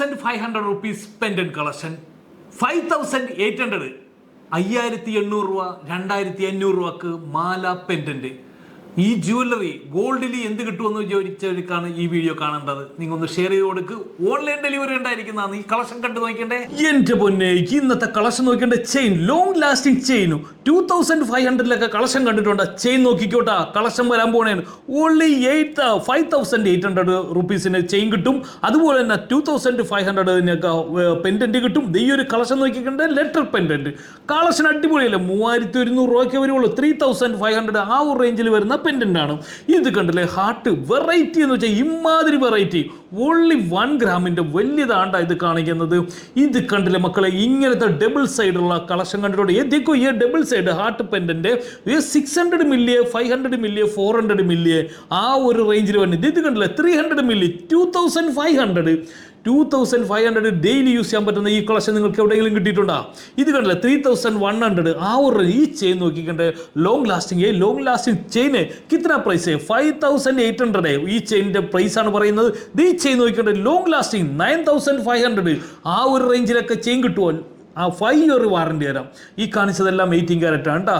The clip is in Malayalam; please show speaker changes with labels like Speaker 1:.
Speaker 1: 3,500 rupees pendant collection, 5,800, 5,800 രൂപ 2,500 രൂപക്ക് മാല പെൻഡന്റ്. ഈ ജ്വല്ലറി ഗോൾഡിൽ എന്ത് കിട്ടുമെന്ന് ചോദിച്ചവർക്കാണ് ഈ വീഡിയോ കാണേണ്ടത്. നിങ്ങൾ ഒന്ന് ഷെയർ ചെയ്ത് കൊടുക്ക്. ഓൺലൈൻ ഡെലിവറി ഉണ്ടായിരിക്കുന്നതാണ്. ഈ കളക്ഷൻ കണ്ടു നോക്കണ്ടേ. എന്റെ പൊന്നെ, ഇന്നത്തെ കളക്ഷൻ നോക്കേണ്ട ചെയിൻ, ലോങ് ലാസ്റ്റിംഗ് ചെയിനും 2,500 കളക്ഷൻ കണ്ടിട്ടുണ്ട്. ചെയിൻ നോക്കിക്കോട്ടാ, കളക്ഷൻ വരാൻ പോണേന്. ഓൺലി 5,800 റുപ്പീസിന് ചെയിൻ കിട്ടും. അതുപോലെ തന്നെ 2,500 പെൻഡന്റ് കിട്ടും. ഈ ഒരു കളക്ഷൻ നോക്കിക്കണ്ടേ, ലെറ്റർ പെൻഡന്റ് കളക്ഷൻ അടിപൊളിയല്ലേ. 3,100 രൂപയ്ക്ക് വരുള്ളൂ. 3,500 ആ ഒരു റേഞ്ചിൽ വരുന്ന പെൻഡന്റ് ആണ്. ഇത് കണ്ടില്ലേ, ഹാർട്ട് വെറൈറ്റി എന്ന് വെച്ചാൽ ഇമാതിരി വെറൈറ്റി. ഓൺലി 1 ഗ്രാമിന്റെ വലിയതാണ്ടാ ഇത് കാണിക്കുന്നത്. ഇത് കണ്ടില്ലേ മക്കളെ, ഇങ്ങനത്തെ ഡബിൾ സൈഡുള്ള കളക്ഷൻ കണ്ടിട്ടുണ്ട്. ഏതൊക്കെ ഈ double side heart pendant 600 milli, 500 milli, 400 milli ആ ഒരു റേഞ്ചിൽ വരുന്നത്. ഇത് കണ്ടില്ലേ, 300 മില്ലി, 2,500 ഡെയിലി യൂസ് ചെയ്യാൻ പറ്റുന്ന ഈ കളക്ഷൻ നിങ്ങൾക്ക് എവിടെയെങ്കിലും കിട്ടിയിട്ടുണ്ടോ? ഇത് കണ്ടില്ലേ, 3,100 ആ ഒരു ഈ ചെയിൻ നോക്കിക്കണ്ടേ, ലോങ് ലാസ്റ്റിംഗ് ചെയിന് കിतना പ്രൈസ്? 5,800 ഈ ചെയിനിന്റെ പ്രൈസ് ആണ് പറയുന്നത്. ഈ ചെയിൻ നോക്കിക്കണ്ടേ, ലോങ് ലാസ്റ്റിംഗ് 9,500 ആ ഒരു റേഞ്ചിലൊക്കെ ചെയിൻ കിട്ടുമോ? ആ 5 ഇയർ വാറണ്ടി തരാം. ഈ കാണിച്ചതെല്ലാം 18 കാരറ്റ് ആണ് കേട്ടോ.